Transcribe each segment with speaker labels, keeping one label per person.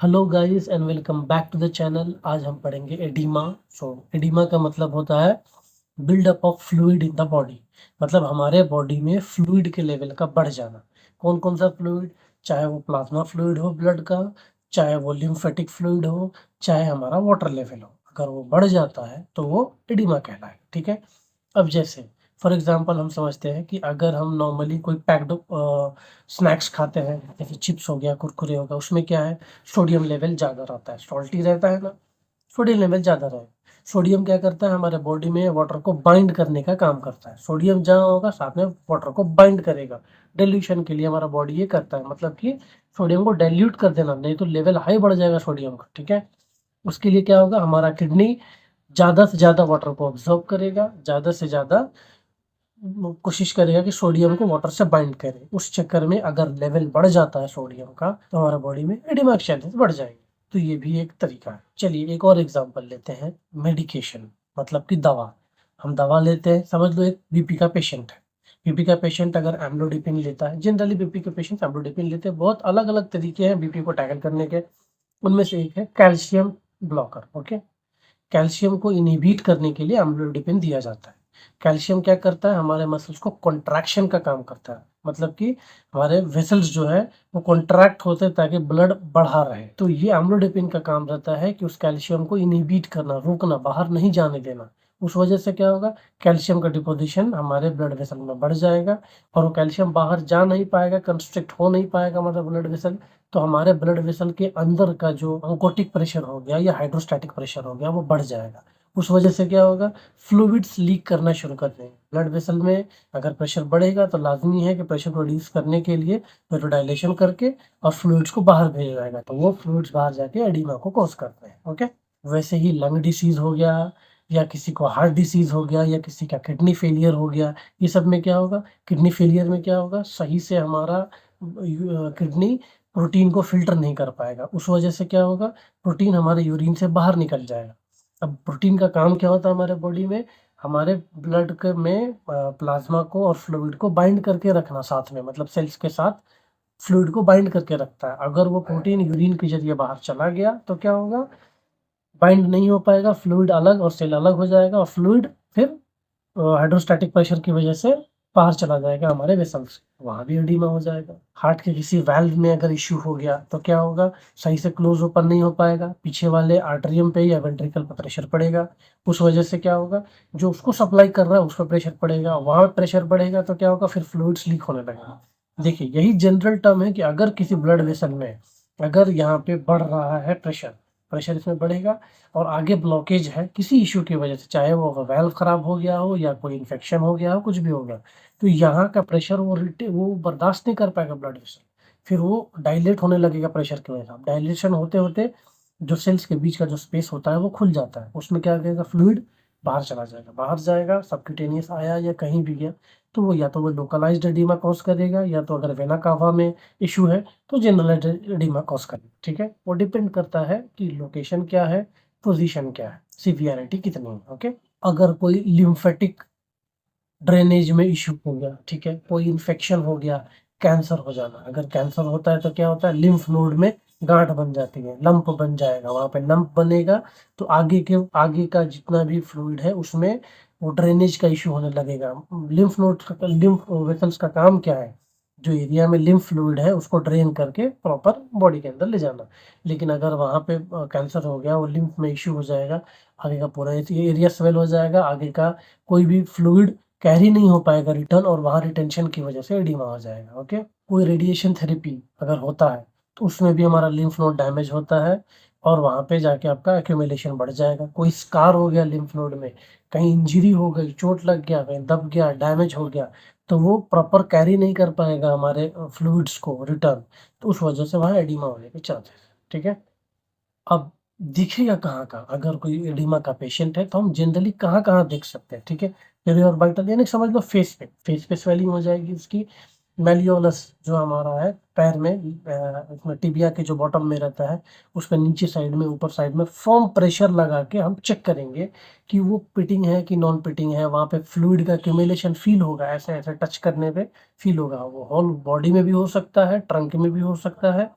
Speaker 1: Hello guys and welcome back to the channel. आज हम पढ़ेंगे एडिमा। एडिमा का मतलब होता है build-up of fluid in the body. मतलब हमारे बॉडी में फ्लूइड के लेवल का बढ़ जाना। कौन कौन सा फ्लूइड, चाहे वो प्लाज्मा फ्लूइड हो ब्लड का, चाहे वो लिम्फेटिक फ्लूइड हो, चाहे हमारा वाटर लेवल हो, अगर वो बढ़ जाता है तो वो एडिमा कहलाए। ठीक है। अब जैसे फॉर एग्जांपल हम समझते हैं कि अगर हम नॉर्मली कोई पैक्ड स्नैक्स खाते हैं, जैसे चिप्स हो गया, कुरकुरे हो गया, उसमें क्या है, सोडियम लेवल ज़्यादा रहता है, सॉल्टी रहता है ना। सोडियम लेवल ज़्यादा रहे, सोडियम क्या करता है, हमारे बॉडी में वाटर को बाइंड करने का काम करता है। सोडियम जहाँ होगा साथ में वाटर को बाइंड करेगा। डिल्यूशन के लिए हमारा बॉडी ये करता है, मतलब कि सोडियम को डाइल्यूट कर देना, नहीं तो लेवल हाई बढ़ जाएगा सोडियम का। ठीक है। उसके लिए क्या होगा, हमारा किडनी ज़्यादा से ज़्यादा वाटर को ऑब्जर्व करेगा, ज़्यादा से ज़्यादा कोशिश करेगा कि सोडियम को वाटर से बाइंड करे। उस चक्कर में अगर लेवल बढ़ जाता है सोडियम का तो हमारा बॉडी में एडिमा के चांसेस बढ़ जाएंगे। तो ये भी एक तरीका है। चलिए एक और एग्जांपल लेते हैं, मेडिकेशन, मतलब कि दवा। हम दवा लेते हैं, समझ लो एक बीपी का पेशेंट है। बीपी का पेशेंट अगर एम्लोडिपिन लेता है, जनरली बीपी के पेशेंट एम्लोडिपिन लेते हैं, बहुत अलग अलग तरीके हैं बीपी को टैकल करने के। उनमें से एक है कैल्शियम ब्लॉकर। ओके। कैल्शियम को इनहिबिट करने के लिए एम्लोडिपिन दिया जाता है। कैल्शियम क्या करता है, हमारे मसल्स को कॉन्ट्रैक्शन का काम करता है, मतलब कि हमारे वेसल्स जो है वो कॉन्ट्रैक्ट होते हैं ताकि ब्लड बढ़ा रहे। तो ये एम्लोडिपिन का काम रहता है कि उस कैल्शियम को इनहिबिट करना, रोकना, बाहर नहीं जाने देना। उस वजह से क्या होगा, कैल्शियम का डिपोजिशन हमारे ब्लड वेसल में बढ़ जाएगा और वो कैल्शियम बाहर जा नहीं पाएगा, कंस्ट्रिक्ट हो नहीं पाएगा मतलब ब्लड वेसल। तो हमारे ब्लड वेसल के अंदर का जो ऑन्कोटिक प्रेशर हो गया या हाइड्रोस्टैटिक प्रेशर हो गया वो बढ़ जाएगा। उस वजह से क्या होगा, फ्लूइड्स लीक करना शुरू कर देंगे ब्लड वेसल में। अगर प्रेशर बढ़ेगा तो लाजमी है कि प्रेशर को रिड्यूस करने के लिए वेलोडाइलेशन करके और फ्लूइड्स को बाहर भेजा जाएगा, तो वो फ्लूइड्स बाहर जाके एडिमा को कॉज करते हैं। ओके। वैसे ही लंग डिसीज हो गया, या किसी को हार्ट डिसीज हो गया, या किसी का किडनी फेलियर हो गया, ये सब में क्या होगा, किडनी फेलियर में क्या होगा, सही से हमारा किडनी प्रोटीन को फ़िल्टर नहीं कर पाएगा। उस वजह से क्या होगा, प्रोटीन हमारे यूरिन से बाहर निकल जाएगा। अब प्रोटीन का काम क्या होता है हमारे बॉडी में, हमारे ब्लड के में प्लाज्मा को और फ्लूइड को बाइंड करके रखना साथ में, मतलब सेल्स के साथ फ्लूइड को बाइंड करके रखता है। अगर वो प्रोटीन यूरिन के ज़रिए बाहर चला गया तो क्या होगा, बाइंड नहीं हो पाएगा, फ्लूइड अलग और सेल अलग हो जाएगा, और फ्लूइड फिर हाइड्रोस्टैटिक प्रेशर की वजह से बाहर चला जाएगा हमारे वेसल्स से, वहाँ भी एडिमा हो जाएगा। हार्ट के किसी वाल्व में अगर इश्यू हो गया तो क्या होगा, सही से क्लोज ओपन नहीं हो पाएगा, पीछे वाले आर्टरियम पे या वेंट्रिकल पे प्रेशर पड़ेगा। उस वजह से क्या होगा, जो उसको सप्लाई कर रहा है उस पर प्रेशर पड़ेगा, वहाँ प्रेशर बढ़ेगा तो क्या होगा, फिर फ्लूइड्स लीक होने लगेगा। देखिए यही जनरल टर्म है कि अगर किसी ब्लड वेसल में अगर यहाँ पे बढ़ रहा है प्रेशर, प्रेशर इसमें बढ़ेगा और आगे ब्लॉकेज है किसी इश्यू की वजह से, चाहे वो वाल्व खराब हो गया हो या कोई इन्फेक्शन हो गया हो, कुछ भी हो गया, तो यहाँ का प्रेशर वो बर्दाश्त नहीं कर पाएगा ब्लड वेसल, फिर वो डायलेट होने लगेगा प्रेशर की वजह से। डायलेशन होते होते जो सेल्स के बीच का जो स्पेस होता है वो खुल जाता है, उसमें क्या करेगा, फ्लूइड बाहर चला जाएगा, बाहर जाएगा, सबक्यूटेनियस आया या कहीं भी गया, तो वो या तो वो लोकलाइज्ड एडिमा कॉज करेगा, या तो अगर वेना कावा में इशू है तो जनरलाइज्ड एडिमा कॉज करेगा। ठीक है। वो डिपेंड करता है कि लोकेशन क्या है, पोजीशन क्या है, सीवियरिटी कितनी है। ओके। अगर कोई लिम्फेटिक ड्रेनेज में इश्यू हो गया, ठीक है, कोई इन्फेक्शन हो गया, कैंसर हो जाना, अगर कैंसर होता है तो क्या होता है, लिम्फ नोड में गांठ बन जाती है, लंप बन जाएगा, वहां पे लंप बनेगा तो आगे का जितना भी फ्लूइड है उसमें वो ड्रेनेज का इश्यू होने लगेगा। लिम्फ नोड, लिम्फ वेसल्स का काम क्या है, जो एरिया में लिम्फ फ्लूइड है उसको ड्रेन करके प्रॉपर बॉडी के अंदर ले जाना। लेकिन अगर वहां पे कैंसर हो गया, वो लिम्फ में इश्यू हो जाएगा, आगे का पूरा एरिया स्वेल हो जाएगा, आगे का कोई भी फ्लूइड कैरी नहीं हो पाएगा रिटर्न, और वहाँ रिटेंशन की वजह से एडिमा हो जाएगा। ओके। कोई रेडिएशन थेरेपी अगर होता है तो उसमें भी हमारा लिम्फ नोड डैमेज होता है और वहाँ पे जाके आपका एक्यूमुलेशन बढ़ जाएगा। कोई स्कार हो गया लिम्फ नोड में, कहीं इंजरी हो गई, चोट लग गया, कहीं दब गया, डैमेज हो गया, तो वो प्रॉपर कैरी नहीं कर पाएगा हमारे फ्लूइड्स को रिटर्न, तो उस वजह से वहाँ एडिमा होने के चांसेस। ठीक है। अब दिखेगा कहाँ का, अगर कोई एडिमा का पेशेंट है तो हम जनरली कहाँ कहाँ देख सकते हैं। ठीक है। पेरियोर बाइटल यानी समझ लो फेस पे स्वेलिंग हो जाएगी उसकी। मेलियोलस जो हमारा है पैर में, इसमें टिबिया के जो बॉटम में रहता है उस पर नीचे साइड में, ऊपर साइड में फर्म प्रेशर लगा के हम चेक करेंगे कि वो पिटिंग है कि नॉन पिटिंग है, वहाँ पे फ्लूइड का एक्यूमुलेशन फील होगा, ऐसे ऐसे टच करने पे फील होगा। वो होल बॉडी में भी हो सकता है, ट्रंक में भी हो सकता है,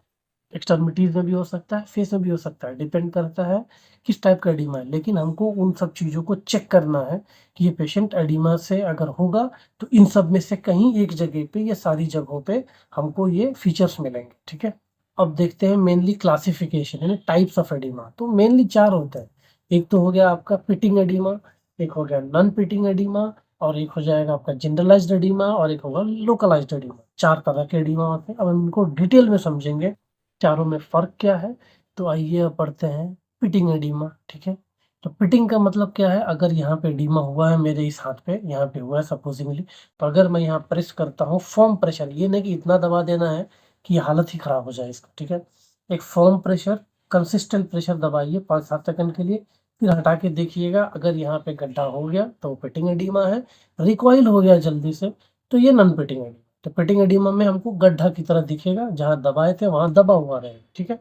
Speaker 1: एक्सट्रीमिटीज में भी हो सकता है, फेस में भी हो सकता है, डिपेंड करता है किस टाइप का एडिमा है। लेकिन हमको उन सब चीज़ों को चेक करना है कि ये पेशेंट एडिमा से अगर होगा तो इन सब में से कहीं एक जगह पे या सारी जगहों पे हमको ये फीचर्स मिलेंगे। ठीक है, अब देखते हैं मेनली क्लासिफिकेशन यानी टाइप्स ऑफ एडिमा। तो मेनली 4 होते हैं। एक तो हो गया आपका पिटिंग एडिमा, एक हो गया नॉन पिटिंग एडिमा, और एक हो जाएगा आपका जनरलाइज्ड एडिमा, और एक होगा लोकलाइज्ड एडिमा। 4 तरह के एडिमा होते हैं। अब हम इनको डिटेल में समझेंगे चारों में फ़र्क क्या है। तो आइए अब पढ़ते हैं पिटिंग एडिमा। ठीक है, तो पिटिंग का मतलब क्या है, अगर यहाँ पे एडिमा हुआ है मेरे इस हाथ पे, यहाँ पे हुआ है सपोजिंगली, तो अगर मैं यहाँ प्रेस करता हूँ फर्म प्रेशर, ये नहीं कि इतना दबा देना है कि ये हालत ही ख़राब हो जाए इसका। ठीक है, एक फर्म प्रेशर, कंसिस्टेंट प्रेशर दबाइए 5-7 सेकंड के लिए, फिर हटा के देखिएगा। अगर यहाँ पे गड्ढा हो गया तो पिटिंग एडिमा है, रिकॉइल हो गया जल्दी से तो ये नॉन पिटिंग एडिमा। तो पिटिंग एडिमा में हमको गड्ढा की तरह दिखेगा, जहाँ दबाए थे वहां दबा हुआ रहेगा। ठीक है,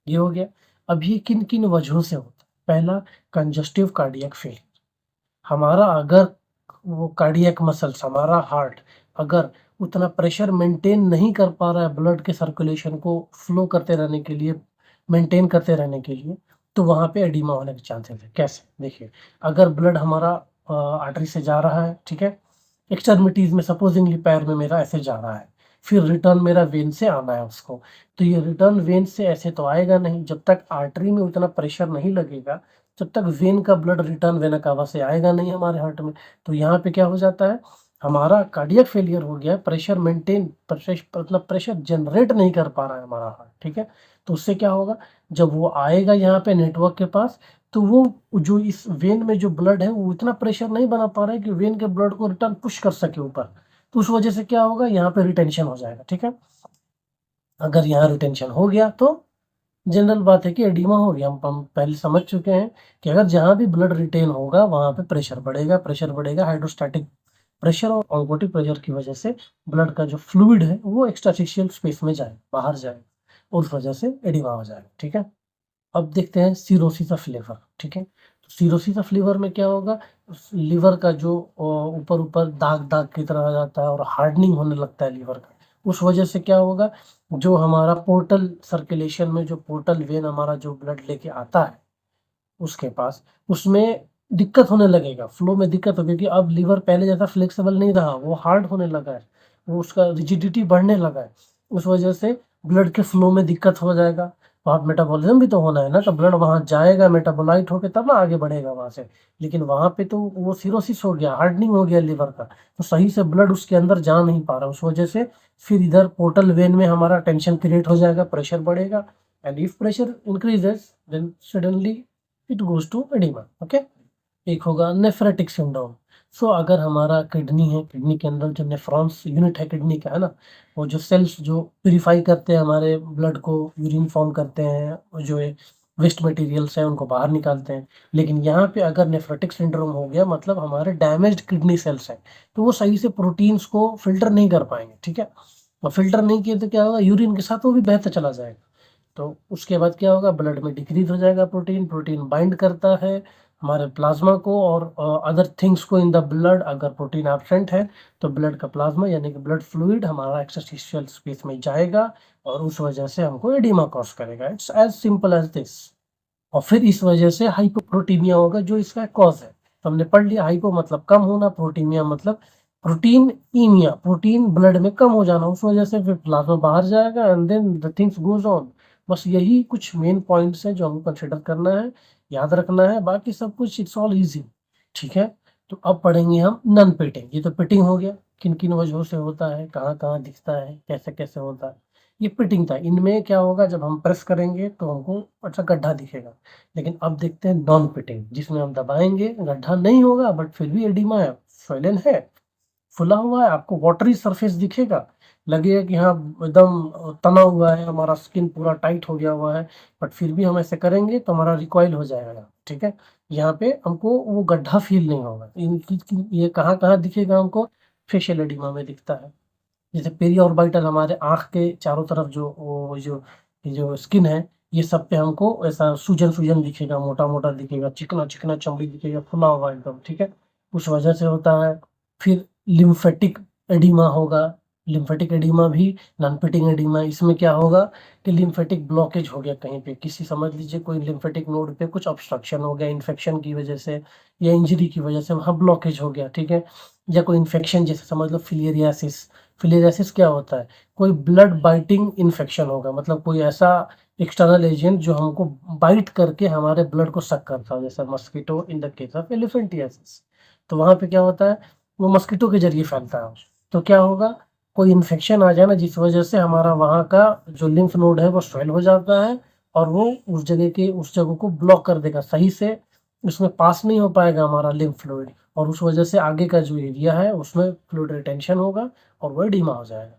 Speaker 1: ये हो गया। अब ये किन किन वजहों से होता है। पहला, कंजस्टिव कार्डियक फेलियर। हमारा अगर वो कार्डियक मसल्स, हमारा हार्ट अगर उतना प्रेशर मेंटेन नहीं कर पा रहा है ब्लड के सर्कुलेशन को फ्लो करते रहने के लिए, मेंटेन करते रहने के लिए, तो वहाँ पे एडिमा होने के चांसेस है। कैसे, देखिए, अगर ब्लड हमारा आर्टरी से जा रहा है, ठीक है, एक्सट्रीमिटीज में सपोजिंगली पैर में मेरा ऐसे जा रहा है, फिर रिटर्न मेरा वेन से आना है उसको, तो ये रिटर्न वेन से ऐसे तो आएगा नहीं। जब तक आर्टरी में उतना प्रेशर नहीं लगेगा, जब तक वेन का ब्लड रिटर्न वेना कावा से आएगा नहीं हमारे हार्ट में। तो यहाँ पे क्या हो जाता है, हमारा कार्डियक फेलियर हो गया है, प्रेशर मेंटेन, प्रेशर मतलब प्रेशर जनरेट नहीं कर पा रहा है हमारा हार्ट। ठीक है, तो उससे क्या होगा, जब वो आएगा यहाँ पे नेटवर्क के पास, तो वो जो इस वेन में जो ब्लड है वो इतना प्रेशर नहीं बना पा रहा है कि वेन के ब्लड को रिटर्न पुश कर सके ऊपर। तो उस वजह से क्या होगा, यहाँ पे रिटेंशन हो जाएगा। ठीक है, अगर यहाँ रिटेंशन हो गया तो जनरल बात है कि एडिमा हो गया। हम पहले समझ चुके हैं कि अगर जहाँ भी ब्लड रिटेन होगा वहाँ पे प्रेशर बढ़ेगा, प्रेशर बढ़ेगा, हाइड्रोस्टैटिक प्रेशर और ऑन्कोटिक प्रेशर की वजह से ब्लड का जो फ्लूइड है वो एक्स्ट्रासिशियल स्पेस में जाए, बाहर जाए, उस वजह से एडिमा हो जाएगा। ठीक है, अब देखते हैं सिरोसिस ऑफ लिवर। ठीक है, तो सिरोसिस ऑफ लिवर में क्या होगा, लिवर का जो ऊपर ऊपर दाग दाग की तरह आ जाता है और हार्डनिंग होने लगता है लिवर का। उस वजह से क्या होगा, जो हमारा पोर्टल सर्कुलेशन में जो पोर्टल वेन हमारा जो ब्लड लेके आता है उसके पास, उसमें दिक्कत होने लगेगा, फ्लो में दिक्कत होगी, क्योंकि अब लीवर पहले जैसा फ्लेक्सिबल नहीं रहा, वो हार्ड होने लगा है, वो उसका रिजिडिटी बढ़ने लगा है। उस वजह से ब्लड के फ्लो में दिक्कत हो जाएगा। वहाँ मेटाबॉलिज्म भी तो होना है ना, तो ब्लड वहाँ जाएगा मेटाबोलाइट होके तब ना आगे बढ़ेगा वहाँ से। लेकिन वहाँ पे तो वो सिरोसिस हो गया, हार्डनिंग हो गया लीवर का, तो सही से ब्लड उसके अंदर जा नहीं पा रहा। उस वजह से फिर इधर पोर्टल वेन में हमारा टेंशन क्रिएट हो जाएगा, प्रेशर बढ़ेगा, and if pressure increases then suddenly it goes to edema. Okay, एक होगा नेफ्रेटिक सिंड्रोम। सो अगर हमारा किडनी है, किडनी के अंदर जो नेफ्रॉन्स यूनिट है किडनी का, है ना, वो जो सेल्स जो प्यूरिफाई करते हैं हमारे ब्लड को, यूरिन फॉर्म करते हैं, और जो वेस्ट मटेरियल्स हैं उनको बाहर निकालते हैं। लेकिन यहाँ पे अगर नेफ्रेटिक सिंड्रोम हो गया, मतलब हमारे डैमेज्ड किडनी सेल्स हैं, तो वो सही से प्रोटीन्स को फिल्टर नहीं कर पाएंगे। ठीक है, और फिल्टर नहीं किए तो क्या होगा, यूरिन के साथ वो भी बहता चला जाएगा। तो उसके बाद क्या होगा, ब्लड में डिक्रीज हो जाएगा प्रोटीन, प्रोटीन बाइंड करता है हमारे प्लाज्मा को और अदर थिंग्स को इन द ब्लड। अगर प्रोटीन एब्सेंट है तो ब्लड का प्लाज्मा यानी कि ब्लड फ्लूइड हमारा एक्स्ट्रास्टिशियल स्पेस में जाएगा, और उस वजह से हमको एडिमा कॉज करेगा। It's as simple as this. और फिर इस वजह से हाइपोप्रोटीमिया होगा, जो इसका कॉज है। तो हमने पढ़ लिया, हाइपो मतलब कम होना, प्रोटीमिया मतलब प्रोटीन ईमिया, प्रोटीन ब्लड में कम हो जाना, उस वजह से फिर प्लाज्मा बाहर जाएगा and then the things goes on. बस यही कुछ मेन पॉइंट्स हैं जो हमको कंसिडर करना है, याद रखना है, बाकी सब कुछ इट्स ऑल इजी। ठीक है, तो अब पढ़ेंगे हम नन पिटिंग। ये तो पिटिंग हो गया, किन किन वजहों से होता है, कहाँ कहाँ दिखता है, कैसे कैसे होता है, ये पिटिंग था। इनमें क्या होगा, जब हम प्रेस करेंगे तो हमको अच्छा गड्ढा दिखेगा। लेकिन अब देखते हैं नॉन पिटिंग, जिसमें हम दबाएंगे गड्ढा नहीं होगा बट फिर भी एडिमा है, स्वेलन है, फुला हुआ है, आपको वाटरी सरफेस दिखेगा, लगेगा कि हाँ एकदम तना हुआ है, हमारा स्किन पूरा टाइट हो गया हुआ है, बट फिर भी हम ऐसे करेंगे तो हमारा रिकॉइल हो जाएगा। ठीक है, यहाँ पे हमको वो गड्ढा फील नहीं होगा। ये कहाँ कहाँ दिखेगा हमको, फेशियल एडिमा में दिखता है। जैसे पेरी ऑर्बिटल, हमारे आँख के चारों तरफ जो वो जो ये जो स्किन है, ये सब पे हमको ऐसा सूजन सूजन दिखेगा, मोटा मोटा दिखेगा, चिकना चिकना चमड़ी दिखेगा, फुला हुआ एकदम। ठीक है, उस वजह से होता है। फिर लिम्फेटिक एडिमा होगा, लिम्फेटिक एडिमा भी नॉन पिटिंग एडिमा। इसमें क्या होगा कि लिम्फेटिक ब्लॉकेज हो गया कहीं पे, किसी समझ लीजिए कोई लिम्फेटिक नोड पे कुछ ऑब्स्ट्रक्शन हो गया इन्फेक्शन की वजह से या इंजरी की वजह से, वहाँ ब्लॉकेज हो गया, ठीक है। या कोई इन्फेक्शन जैसे समझ लो फिलेरियासिस। फिलेरियासिस क्या होता है? कोई ब्लड बाइटिंग इन्फेक्शन होगा, मतलब कोई ऐसा एक्सटर्नल एजेंट जो हमको बाइट करके हमारे ब्लड को सक करता है, जैसे mosquito in the case of elephantiasis. तो वहाँ पे क्या होता है, वो मस्कीटो के जरिए फैलता है। तो क्या होगा, कोई इन्फेक्शन आ जाए ना, जिस वजह से हमारा वहाँ का जो लिम्फ नोड है वो स्वेल हो जाता है और वो उस जगह को ब्लॉक कर देगा, सही से उसमें पास नहीं हो पाएगा हमारा लिम्फ फ्लूइड, और उस वजह से आगे का जो एरिया है उसमें फ्लूइड रिटेंशन होगा और वो एडिमा हो जाएगा।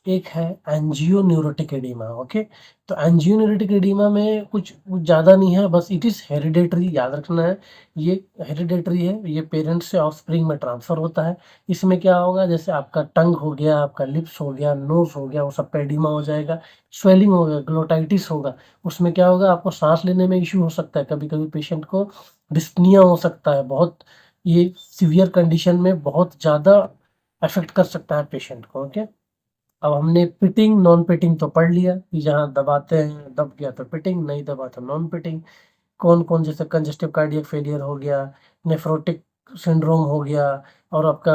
Speaker 1: एक है एंजियोन्यूरोटिक एडिमा। ओके, तो एंजियोन्यूरोटिक एडिमा में कुछ ज़्यादा नहीं है, बस इट इज़ हेरिडेटरी, याद रखना है। ये हेरिडेटरी है, ये पेरेंट्स से ऑफस्प्रिंग में ट्रांसफ़र होता है। इसमें क्या होगा, जैसे आपका टंग हो गया, आपका लिप्स हो गया, नोज हो गया, वो सब पे एडिमा हो जाएगा। स्वेलिंग होगा, ग्लोटाइटिस होगा। उसमें क्या होगा, आपको सांस लेने में इशू हो सकता है, कभी कभी पेशेंट को डिस्पनिया हो सकता है। बहुत ये सीवियर कंडीशन में बहुत ज़्यादा अफेक्ट कर सकता है पेशेंट को। ओके, अब हमने पिटिंग नॉन पिटिंग तो पढ़ लिया कि जहाँ दबाते हैं दब गया तो पिटिंग, नहीं दबा तो नॉन पिटिंग। कौन कौन, जैसे कंजेस्टिव कार्डियक फेलियर हो गया, नेफ्रोटिक सिंड्रोम हो गया, और आपका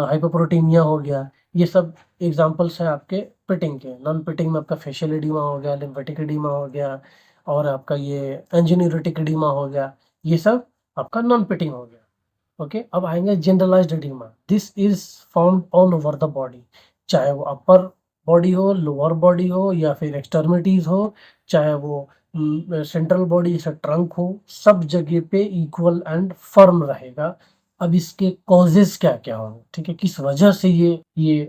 Speaker 1: हाइपोप्रोटीमिया हो गया, ये सब एग्जांपल्स हैं आपके पिटिंग के। नॉन पिटिंग में आपका फेशियल एडिमा हो गया, लिम्फेटिक एडिमा हो गया, और आपका ये एंजियोन्यूरोटिक एडिमा हो गया, ये सब आपका नॉन पिटिंग हो गया। ओके, अब आएंगे generalised edema. This is found all over the body, चाहे वो अपर बॉडी हो, लोअर बॉडी हो, या फिर एक्सट्रीमिटीज हो, चाहे वो सेंट्रल बॉडी जैसे ट्रंक हो, सब जगह पे इक्वल एंड फर्म रहेगा। अब इसके कॉजेज क्या क्या होंगे, ठीक है, किस वजह से ये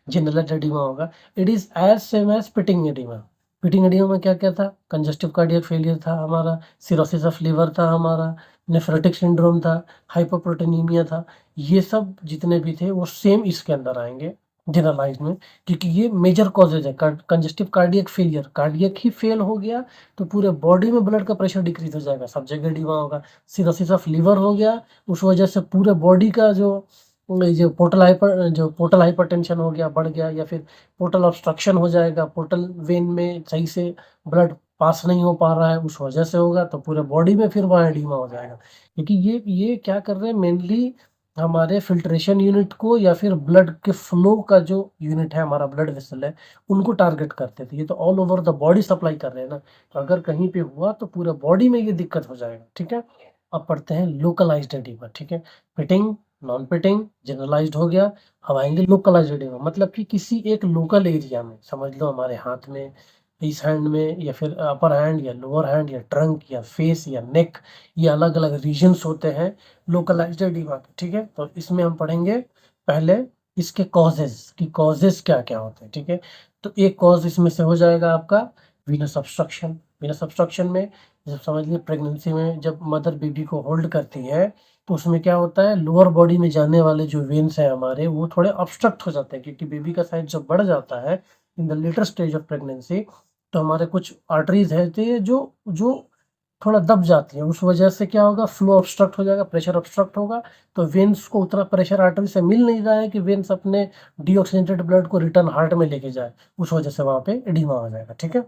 Speaker 1: जनरलाइज्ड एडिमा होगा। It is as same as pitting edema. Pitting edema में क्या क्या था, कंजेस्टिव कार्डियक फेलियर था हमारा, सिरोसिस ऑफ लीवर था हमारा, नेफ्रोटिक सिंड्रोम था, हाइपोप्रोटीनीमिया था। ये सब जितने भी थे वो सेम इसके अंदर आएंगे जनरलाइज में, क्योंकि ये मेजर कॉजेज है। कंजेस्टिव कार्डियक फेलियर, कार्डियक ही फेल हो गया तो पूरे बॉडी में ब्लड का प्रेशर डिक्रीज हो जाएगा, सब जगह एडिमा होगा। सिरोसिस ऑफ लीवर हो गया, उस वजह से पूरे बॉडी का जो पोर्टल हाइपरटेंशन हो गया, बढ़ गया, या फिर पोर्टल ऑब्स्ट्रक्शन हो जाएगा, पोर्टल वेन में सही से ब्लड पास नहीं हो पा रहा है, उस वजह से होगा, तो पूरे बॉडी में फिर वहाँ एडिमा हो जाएगा। क्योंकि ये क्या कर रहे हैं, मेनली हमारे फिल्ट्रेशन यूनिट को या फिर ब्लड के फ्लो का जो यूनिट है, हमारा ब्लड वेसल है, उनको टारगेट करते थे। ये तो all over the body supply कर रहे हैं ना, तो अगर कहीं पे हुआ तो पूरे बॉडी में ये दिक्कत हो जाएगा, ठीक है। अब पढ़ते हैं लोकलाइज्ड एडिमा, ठीक है। पिटिंग, नॉन पिटिंग, जनरलाइज्ड हो गया। अब आएंगे लोकलाइज्ड एडिमा, मतलब कि किसी एक लोकल एरिया में, समझ लो हमारे हाथ में, इस हैंड में, या फिर अपर हैंड या लोअर हैंड या ट्रंक या फेस या नेक, ये अलग अलग रीजन्स होते हैं लोकलाइज्ड एडिमा के, ठीक है। तो इसमें हम पढ़ेंगे पहले इसके कॉजेज, कि कॉजेज क्या क्या होते हैं, ठीक है। तो एक कॉज इसमें से हो जाएगा आपका वीनस ऑब्स्ट्रक्शन। वीनस ऑब्स्ट्रक्शन में जब समझ लीजिए प्रेगनेंसी में जब मदर बेबी को होल्ड करती है, तो उसमें क्या होता है, लोअर बॉडी में जाने वाले जो वेन्स हैं हमारे, वो थोड़े ऑब्स्ट्रक्ट हो जाते हैं, क्योंकि बेबी का साइज जब बढ़ जाता है in the later stage of pregnancy, तो हमारे कुछ आर्टरीज है जो जो थोड़ा दब जाती है, उस वजह से क्या होगा, फ्लो ऑब्स्ट्रक्ट हो जाएगा, प्रेशर ऑब्स्ट्रक्ट होगा, तो वेन्स को उतना प्रेशर आर्टरी से मिल नहीं रहा है कि वेन्स अपने डीऑक्सीजनेटेड ब्लड को रिटर्न हार्ट में लेके जाए, उस वजह से वहां पे एडिमा हो जाएगा, ठीक है।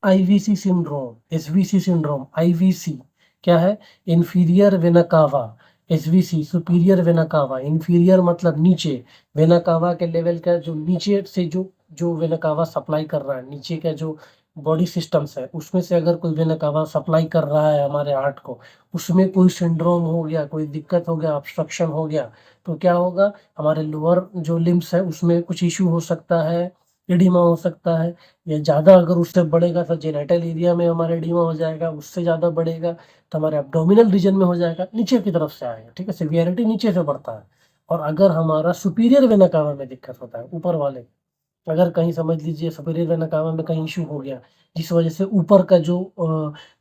Speaker 1: IVC syndrome, SVC syndrome. IVC क्या है, inferior vena cava. SVC superior vena cava. Inferior मतलब नीचे, वेना कावा के लेवल का जो नीचे से जो जो वेना कावा सप्लाई कर रहा है, नीचे का जो बॉडी सिस्टम्स है, उसमें से अगर कोई वेना कावा सप्लाई कर रहा है हमारे हार्ट को, उसमें कोई सिंड्रोम हो गया, कोई दिक्कत हो गया, ऑब्स्ट्रक्शन हो गया, तो क्या होगा, हमारे लोअर जो लिम्स है उसमें कुछ इश्यू हो सकता है, एडिमा हो सकता है। या ज़्यादा अगर उससे बढ़ेगा तो जेनिटल एरिया में हमारा एडिमा हो जाएगा, उससे ज़्यादा बढ़ेगा तो हमारे एब्डोमिनल रीजन में हो जाएगा, नीचे की तरफ से आएगा, ठीक है, सिवियरिटी नीचे से बढ़ता है। और अगर हमारा सुपीरियर वेना कावा में दिक्कत होता है, ऊपर वाले, अगर कहीं समझ लीजिए सुपीरियर वेना कावा में कहीं इशू हो गया, जिस वजह से ऊपर का जो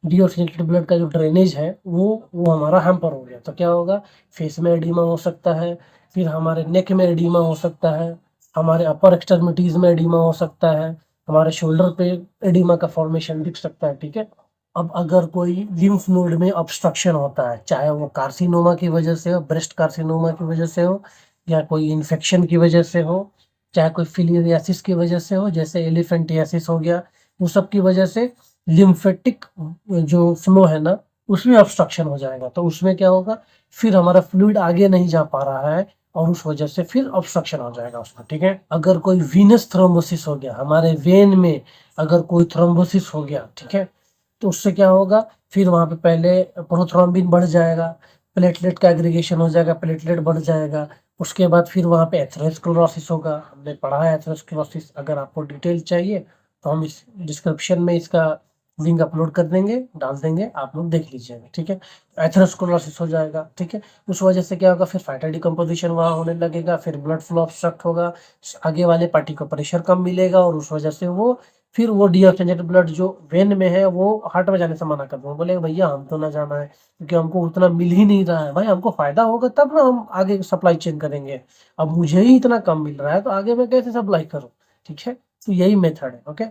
Speaker 1: डीऑक्सीजनेटेड ब्लड का जो ड्रेनेज है वो हमारा हैम्पर हो गया, तो क्या होगा, फेस में एडिमा हो सकता है, फिर हमारे नेक में एडिमा हो सकता है, हमारे अपर एक्सट्रीमिटीज में एडिमा हो सकता है, हमारे शोल्डर पे एडिमा का फॉर्मेशन दिख सकता है, ठीक है। अब अगर कोई लिम्फ नोड में ऑब्स्ट्रक्शन होता है, चाहे वो कार्सिनोमा की वजह से हो, ब्रेस्ट कार्सिनोमा की वजह से हो, या कोई इन्फेक्शन की वजह से हो, चाहे कोई फिलियरियासिस की वजह से हो, जैसे एलिफेंटियासिस हो गया, वो सब की वजह से लिम्फेटिक जो फ्लो है ना उसमें ऑब्स्ट्रक्शन हो जाएगा। तो उसमें क्या होगा, फिर हमारा फ्लूइड आगे नहीं जा पा रहा है और उस वजह से फिर ऑब्स्ट्रक्शन हो जाएगा उसमें, ठीक है। अगर कोई वीनस थ्रोम्बोसिस हो गया, हमारे वेन में अगर कोई थ्रोम्बोसिस हो गया, ठीक है, तो उससे क्या होगा, फिर वहां पे पहले प्रोथ्रोम्बिन बढ़ जाएगा, प्लेटलेट का एग्रीगेशन हो जाएगा, प्लेटलेट बढ़ जाएगा। उसके बाद फिर वहां पे एथेरोस्क्लेरोसिस होगा। हमने पढ़ा है एथेरोस्क्लेरोसिस, अगर आपको डिटेल चाहिए तो हम इस डिस्क्रिप्शन में इसका लिंक अपलोड कर देंगे, डाल देंगे, आप लोग देख लीजिएगा, ठीक है। एथेरोस्क्लेरोसिस हो जाएगा, ठीक है। उस वजह से क्या होगा, फिर फाइटर डिकम्पोजिशन वहां होने लगेगा, फिर ब्लड फ्लो ऑब्स्ट्रक्ट होगा, आगे वाले पार्टी को प्रेशर कम मिलेगा और उस वजह से वो फिर वो डीऑक्सीजनेटेड ब्लड जो वेन में है वो हार्ट में जाने से मना कर दूंगा, बोले भैया हम तो ना जाना है क्योंकि हमको उतना मिल ही नहीं रहा है। भाई हमको फायदा होगा तब ना हम आगे सप्लाई चेन करेंगे, अब मुझे ही इतना कम मिल रहा है तो आगे मैं कैसे सप्लाई करूं, ठीक है। तो यही मेथड है, ओके।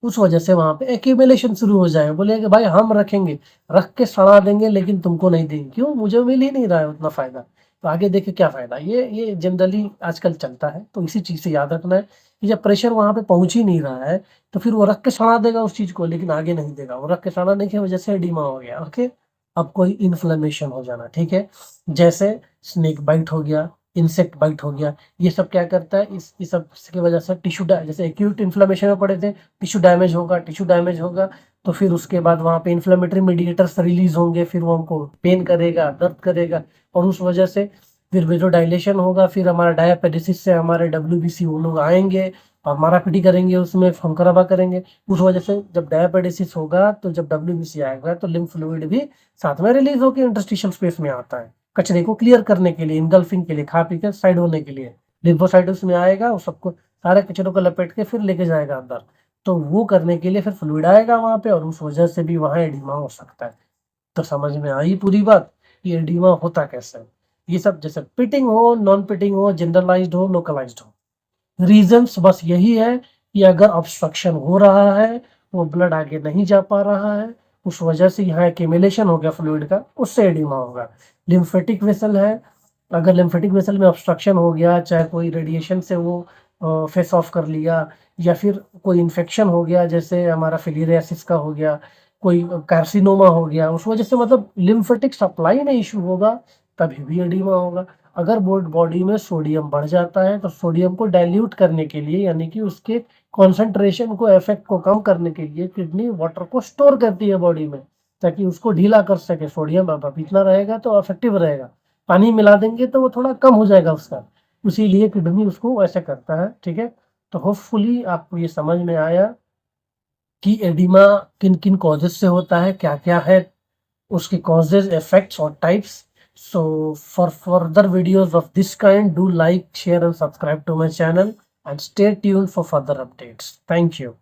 Speaker 1: उस वजह से वहां पे एक्यूमुलेशन शुरू हो जाएगा, बोले कि भाई हम रखेंगे, रख के सड़ा देंगे लेकिन तुमको नहीं देंगे, क्यों, मुझे मिल ही नहीं रहा है उतना फायदा, तो आगे देखे क्या फायदा। ये जनरली आजकल चलता है, तो इसी चीज से याद रखना है कि जब प्रेशर वहां पे पहुंच ही नहीं रहा है तो फिर वो रख के सड़ा देगा उस चीज को, लेकिन आगे नहीं देगा, वो रख के सड़ाने की वजह से एडिमा हो गया, ओके। अब कोई इन्फ्लेमेशन हो जाना, ठीक है, जैसे स्नेक बाइट हो गया, इंसेक्ट बाइट हो गया, ये सब क्या करता है, इस सब की वजह से टिश्यू जैसे एक्यूट इन्फ्लेमेशन में पड़े थे, टिश्यू डैमेज होगा, टिश्यू डैमेज होगा तो फिर उसके बाद वहां पे इन्फ्लेमेटरी मीडिएटर्स रिलीज होंगे, फिर वो हमको पेन करेगा, दर्द करेगा, और उस वजह से फिर वेजोडाइलेशन होगा, फिर हमारा डायापेटिसिस से हमारे डब्ल्यूबीसी वो लोग आएंगे और मारापीटी करेंगे, उसमें फंकराबा करेंगे। उस वजह से जब डायापेटिसिस होगा तो जब डब्ल्यूबीसी आएगा तो लिम्फ फ्लूइड भी साथ में रिलीज होकर इंटरस्टिशियल स्पेस में आता है, कचरे को क्लियर करने के लिए, इनगल्फिंग के लिए, खा पी कर साइड होने के लिए। लिम्फोसाइट्स में आएगा, वो सबको सारे कचरों को लपेट के फिर लेके जाएगा अंदर, तो वो करने के लिए फिर फ्लूइड आएगा वहां पे और उस वजह से भी वहां एडिमा हो सकता है। तो समझ में आई पूरी बात, ये एडिमा होता कैसे है। ये सब जैसे पिटिंग हो, नॉन पिटिंग हो, जनरलाइज्ड हो, लोकलाइज्ड हो, रीजंस बस यही है कि अगर ऑब्स्ट्रक्शन हो रहा है, वो ब्लड आगे नहीं जा पा रहा है, उस वजह से यहाँ एक्यूमुलेशन हो गया फ्लूइड का, उससे एडिमा होगा। लिम्फेटिक वेसल है, अगर लिम्फेटिक वेसल में ऑब्स्ट्रक्शन हो गया, चाहे कोई रेडिएशन से वो फेस ऑफ कर लिया, या फिर कोई इन्फेक्शन हो गया जैसे हमारा फिलियरियासिस का हो गया, कोई कार्सिनोमा हो गया, उस वजह से मतलब लिम्फेटिक सप्लाई में इशू होगा, तभी भी एडिमा होगा। अगर बॉडी में सोडियम बढ़ जाता है तो सोडियम को डाइल्यूट करने के लिए, यानी कि उसके कॉन्सेंट्रेशन को, इफेक्ट को कम करने के लिए किडनी वाटर को स्टोर करती है बॉडी में, ताकि उसको ढीला कर सके। सोडियम अब इतना रहेगा तो इफेक्टिव रहेगा, पानी मिला देंगे तो वो थोड़ा कम हो जाएगा उसका, इसीलिए किडनी उसको वैसे करता है, ठीक है। तो होपफुली आपको ये समझ में आया कि एडिमा किन किन कॉजेज से होता है, क्या क्या है उसके causes, effects or types. So for further videos of this kind, do like, share and subscribe to my channel and stay tuned for further updates. Thank you.